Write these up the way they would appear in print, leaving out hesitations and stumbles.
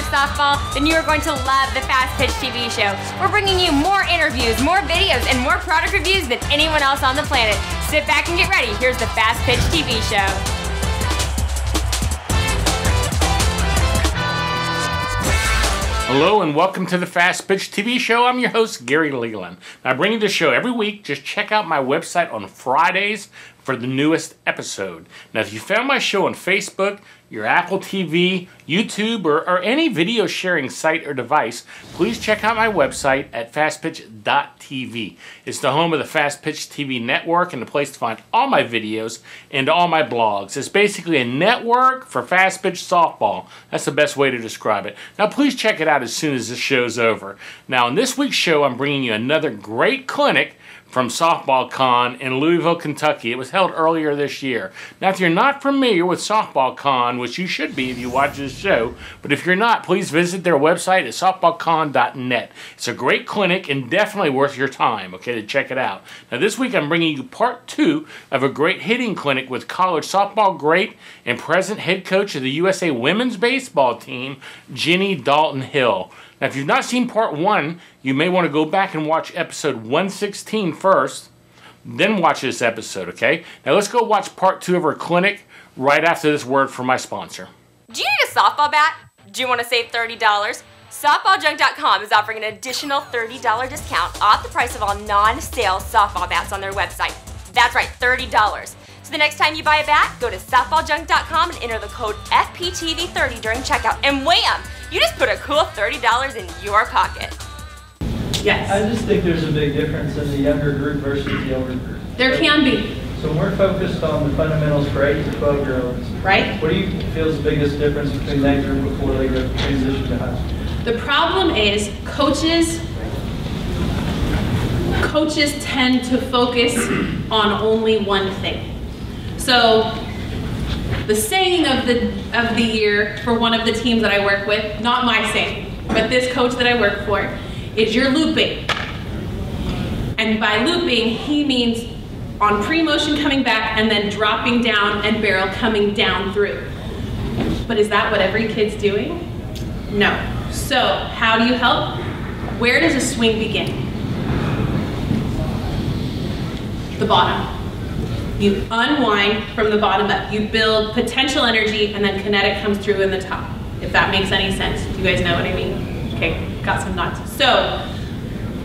softball, then you are going to love the Fastpitch TV show. We're bringing you more interviews, more videos, and more product reviews than anyone else on the planet. Sit back and get ready. Here's the Fastpitch TV show. Hello and welcome to the Fastpitch TV show. I'm your host, Gary Leland. I bring you the show every week. Just check out my website on Fridays for the newest episode. Now, if you found my show on Facebook, your Apple TV, YouTube, or any video sharing site or device, please check out my website at fastpitch.tv. It's the home of the Fastpitch TV network and the place to find all my videos and all my blogs. It's basically a network for Fastpitch softball. That's the best way to describe it. Now, please check it out as soon as this show's over. Now, in this week's show, I'm bringing you another great clinic from Softball Con in Louisville, Kentucky. It was held earlier this year. Now, if you're not familiar with Softball Con, which you should be if you watch this show, but if you're not, please visit their website at softballcon.net. It's a great clinic and definitely worth your time, okay, to check it out. Now, this week I'm bringing you part 2 of a great hitting clinic with college softball great and present head coach of the USA women's baseball team, Jennie Dalton Hill. Now, if you've not seen part 1, you may want to go back and watch episode 116 first, then watch this episode, okay? Now, let's go watch part 2 of her clinic right after this word from my sponsor. Do you need a softball bat? Do you want to save $30? SoftballJunk.com is offering an additional $30 discount off the price of all non-sale softball bats on their website. That's right, $30. So the next time you buy a bat, go to SoftballJunk.com and enter the code FPTV30 during checkout, and wham! You just put a cool $30 in your pocket. Yes. I just think there's a big difference in the younger group versus the older group. There can be. So we're focused on the fundamentals for 8 to 12-year-olds. Right. What do you feel is the biggest difference between that group before they go transition to high school? The problem is coaches tend to focus on only one thing. So the saying of the year for one of the teams that I work with, not my saying, but this coach that I work for, is you're looping. And by looping, he means on pre-motion coming back and then dropping down and barrel coming down through. But is that what every kid's doing? No. So how do you help? Where does a swing begin? The bottom. You unwind from the bottom up. You build potential energy and then kinetic comes through in the top. If that makes any sense. Do you guys know what I mean? Okay, got some knots. So,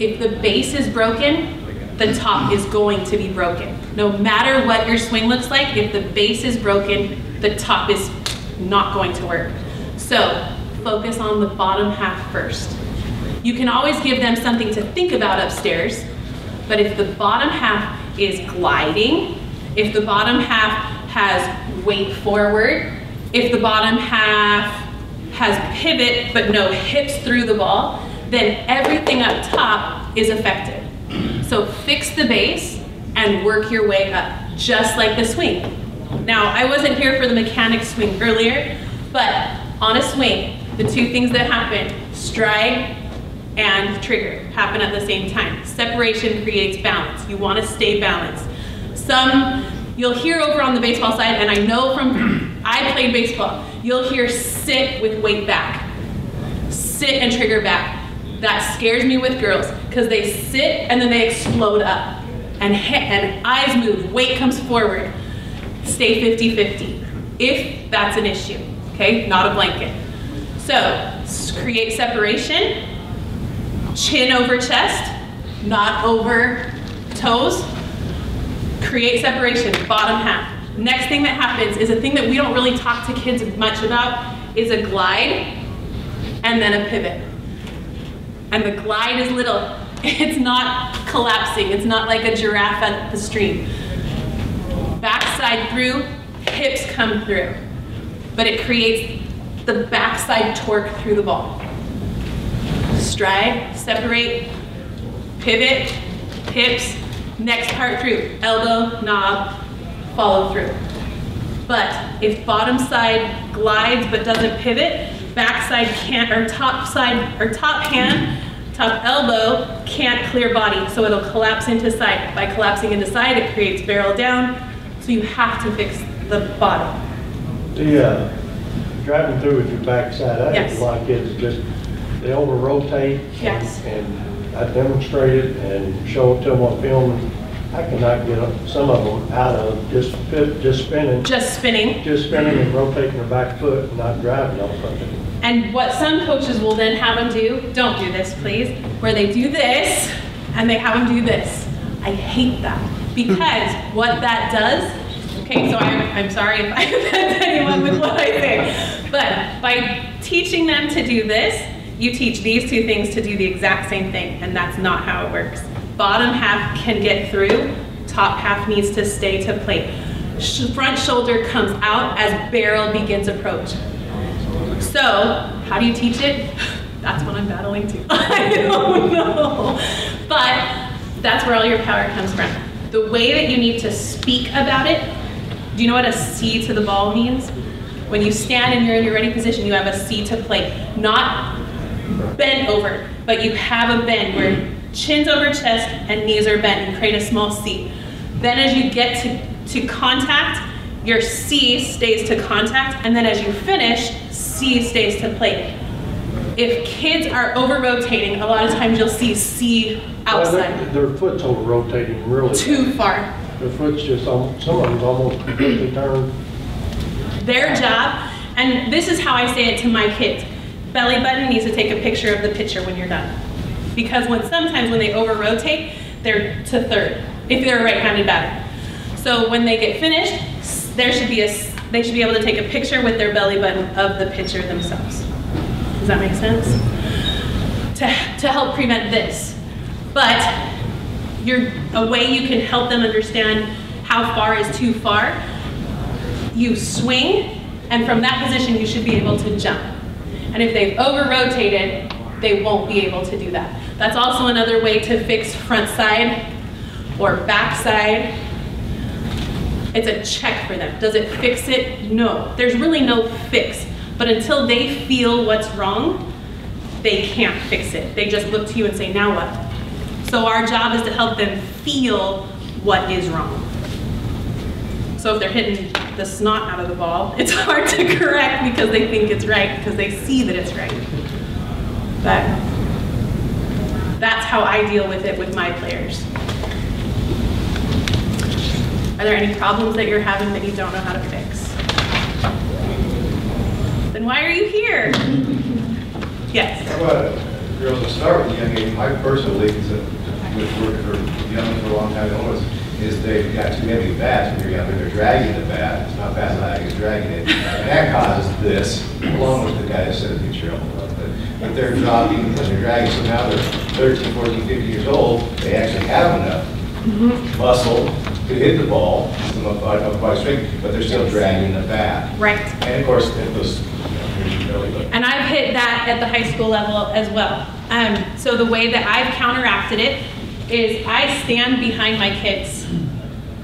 if the base is broken, the top is going to be broken. No matter what your swing looks like, if the base is broken, the top is not going to work. So, focus on the bottom half first. You can always give them something to think about upstairs, but if the bottom half is gliding, if the bottom half has weight forward, if the bottom half has pivot but no hips through the ball, then everything up top is affected. So fix the base and work your way up, just like the swing. Now, I wasn't here for the mechanic swing earlier, but on a swing, the two things that happen, stride and trigger, happen at the same time. Separation creates balance. You want to stay balanced. You'll hear over on the baseball side, and I know I played baseball, you'll hear sit with weight back. Sit and trigger back. That scares me with girls, because they sit and then they explode up. And eyes move, weight comes forward. Stay 50-50, if that's an issue, okay? Not a blanket. So, create separation, chin over chest, not over toes. Create separation, bottom half. Next thing that happens is a thing that we don't really talk to kids much about is a glide and then a pivot. And the glide is little. It's not collapsing. It's not like a giraffe at the stream. Backside through, hips come through. But it creates the backside torque through the ball. Stride, separate, pivot, hips, next part through, elbow, knob, follow through. But if bottom side glides but doesn't pivot, backside can't, or top side, or top hand, top elbow can't clear body, so it'll collapse into side. By collapsing into side, it creates barrel down, so you have to fix the bottom. driving through with your backside, I Yes. have a lot of kids that just, they over-rotate. Yes. And I demonstrate it and show it to them on film. I cannot get some of them out of just spinning. Just spinning. Just spinning and rotating their back foot and not driving on something. And what some coaches will then have them do, don't do this please, where they do this and they have them do this. I hate that because what that does, okay, so I'm sorry if I offend anyone with what I say, but by teaching them to do this, you teach these two things to do the exact same thing, and that's not how it works. Bottom half can get through, top half needs to stay to plate. Front shoulder comes out as barrel begins approach. So, how do you teach it? That's what I'm battling too. I don't know. But that's where all your power comes from. The way that you need to speak about it, do you know what a C to the ball means? When you stand and you're in your ready position, you have a C to plate. Not bent over, but you have a bend where chin's over chest and knees are bent. You create a small C. Then as you get to contact, your C stays to contact, and then as you finish, C stays to plate. If kids are over-rotating, a lot of times you'll see C outside. Well, their foot's over-rotating really. Too far. Their foot's just, some of them's almost completely turned. Their job, and this is how I say it to my kids, belly button needs to take a picture of the pitcher when you're done. Because sometimes when they over-rotate, they're to third, if they're a right-handed batter. So when they get finished, they should be able to take a picture with their belly button of the pitcher themselves. Does that make sense? To help prevent this. But a way you can help them understand how far is too far, you swing, and from that position you should be able to jump. And if they've over-rotated, they won't be able to do that. That's also another way to fix front side or back side. It's a check for them. Does it fix it? No. There's really no fix. But until they feel what's wrong, they can't fix it. They just look to you and say, now what? So our job is to help them feel what is wrong. So if they're hitting the snot out of the ball, it's hard to correct because they think it's right, because they see that it's right. But that's how I deal with it with my players. Are there any problems that you're having that you don't know how to fix? Then why are you here? Yes? How about girls to start with? I mean, I personally, with working for young for a long time, is they've got too heavy bats when you're younger. They're dragging the bat. It's not fast enough, it's dragging it. And that causes this, along with the guy that said the picture of but they're dropping and they're dragging. So now they're 13, 14, 15 years old. They actually have enough muscle to hit the ball, quite straight, but they're still dragging the bat. Right. And of course, it was really good. And I've hit that at the high school level as well. So the way that I've counteracted it is I stand behind my kids.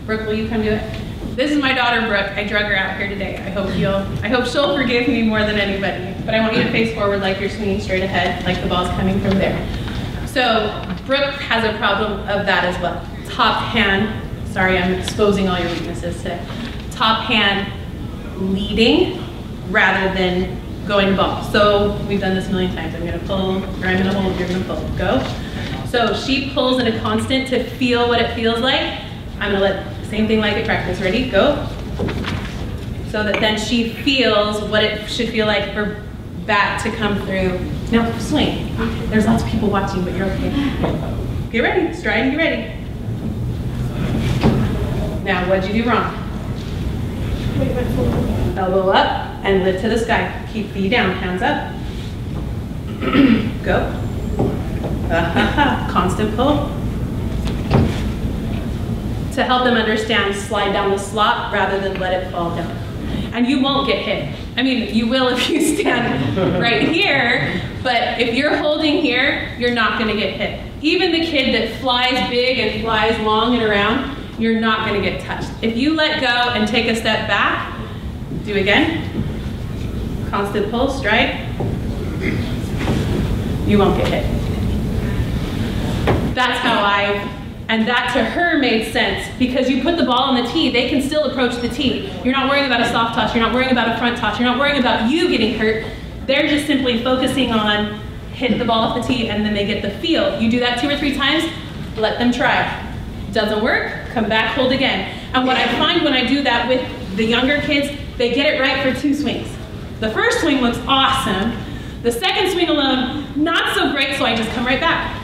Brooke, will you come do it? This is my daughter, Brooke. I drug her out here today. I hope she'll forgive me more than anybody. But I want you to face forward like you're swinging straight ahead, like the ball's coming from there. So Brooke has a problem of that as well. Top hand, sorry, I'm exposing all your weaknesses today. Top hand leading rather than going to ball. So we've done this a million times. I'm gonna pull, or I'm gonna hold, you're gonna pull, go. So she pulls at a constant to feel what it feels like. I'm gonna let, same thing like at practice, ready, go. So that then she feels what it should feel like for bat to come through. Now swing. There's lots of people watching, but you're okay. Get ready, stride and get ready. Now what'd you do wrong? Elbow up and lift to the sky. Keep feet down, hands up. Go. Constant pull. To help them understand, slide down the slot rather than let it fall down. And you won't get hit. I mean, you will if you stand right here, but if you're holding here, you're not gonna get hit. Even the kid that flies big and flies long and around, you're not gonna get touched. If you let go and take a step back, do again. Constant pull, strike. You won't get hit. That's how I've And that to her made sense because you put the ball on the tee, they can still approach the tee. You're not worrying about a soft toss, you're not worrying about a front toss, you're not worrying about you getting hurt. They're just simply focusing on hitting the ball off the tee and then they get the feel. You do that 2 or 3 times, let them try. Doesn't work, come back, hold again. And what I find when I do that with the younger kids, they get it right for 2 swings. The first swing looks awesome. The second swing alone, not so great, so I just come right back.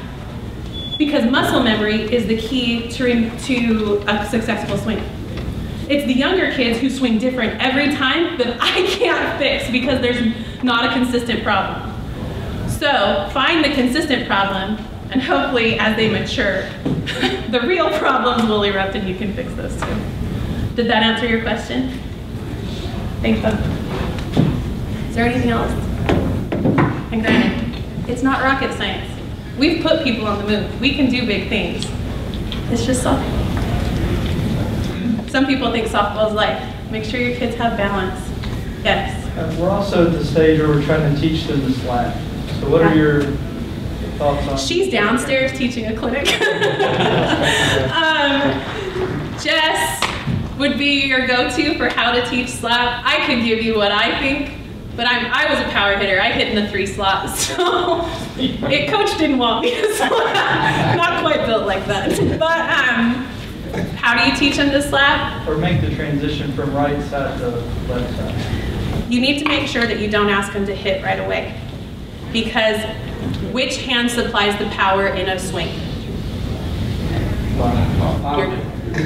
Because muscle memory is the key to a successful swing. It's the younger kids who swing different every time that I can't fix because there's not a consistent problem. So find the consistent problem, and hopefully as they mature, the real problems will erupt and you can fix those too. Did that answer your question? Thanks, Bob. Is there anything else? And granted, it's not rocket science. We've put people on the move. We can do big things. It's just softball. Some people think softball is life. Make sure your kids have balance. Yes. We're also at the stage where we're trying to teach them to slap. So what are your thoughts on? She's downstairs teaching a clinic. Jess would be your go-to for how to teach slap. I could give you what I think, but I was a power hitter. I hit in the 3 slots, so coach didn't want me to slap. Not quite built like that. But how do you teach them to slap? Or make the transition from right side to left side. You need to make sure that you don't ask them to hit right away, because which hand supplies the power in a swing? Your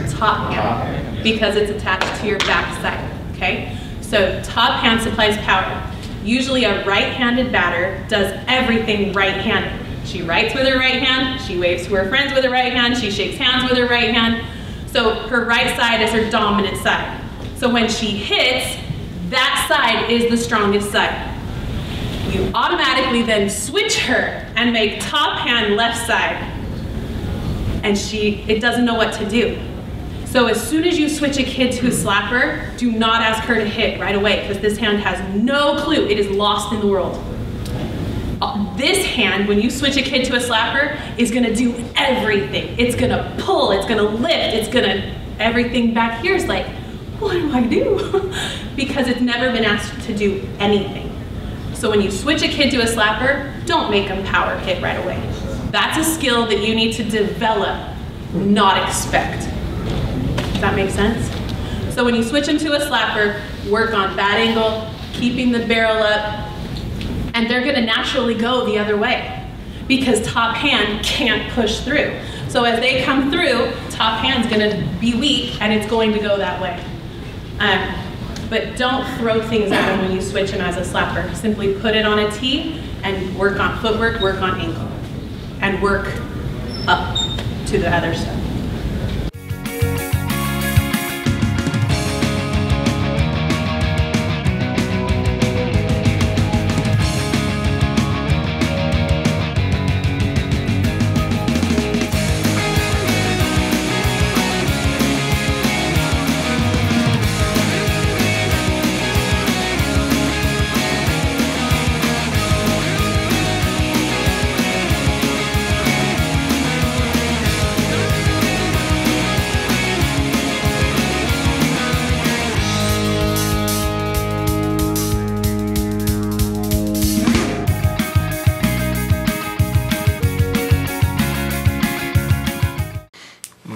top hand, because it's attached to your back side, okay? So top hand supplies power. Usually a right-handed batter does everything right-handed. She writes with her right hand, she waves to her friends with her right hand, she shakes hands with her right hand. So her right side is her dominant side. So when she hits, that side is the strongest side. You automatically then switch her and make top hand left side. And it doesn't know what to do. So as soon as you switch a kid to a slapper, do not ask her to hit right away, because this hand has no clue. It is lost in the world. This hand, when you switch a kid to a slapper, is gonna do everything. It's gonna pull, it's gonna lift, everything back here is like, what do I do? Because it's never been asked to do anything. So when you switch a kid to a slapper, don't make them power hit right away. That's a skill that you need to develop, not expect. Does that make sense? So when you switch them to a slapper, work on bat angle, keeping the barrel up, and they're gonna naturally go the other way because top hand can't push through. So as they come through, top hand's gonna be weak and it's going to go that way. But don't throw things at them when you switch them as a slapper. Simply put it on a tee and work on footwork, work on ankle, and work up to the other stuff.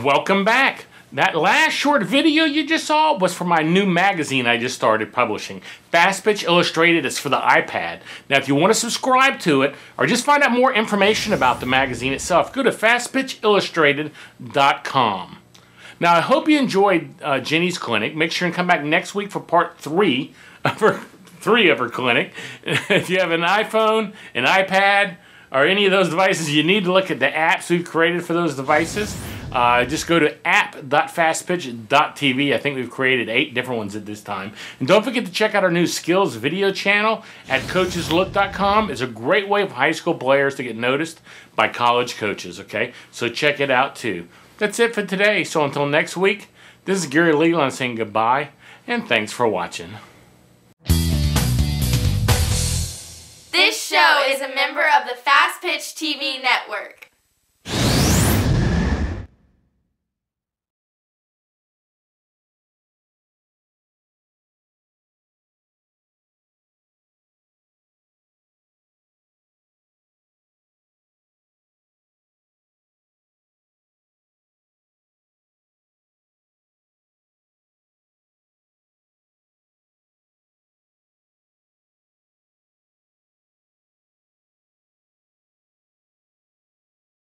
Welcome back. That last short video you just saw was for my new magazine I just started publishing. Fastpitch Illustrated is for the iPad. Now if you want to subscribe to it or just find out more information about the magazine itself, go to fastpitchillustrated.com. Now I hope you enjoyed Jennie's clinic. Make sure and come back next week for part 3 of her clinic. If you have an iPhone, an iPad, or any of those devices, you need to look at the apps we've created for those devices. Just go to app.fastpitch.tv. I think we've created 8 different ones at this time. And don't forget to check out our new skills video channel at coacheslook.com. It's a great way for high school players to get noticed by college coaches, okay? So check it out too. That's it for today. So until next week, this is Gary Leland saying goodbye, and thanks for watching. This show is a member of the Fastpitch TV network.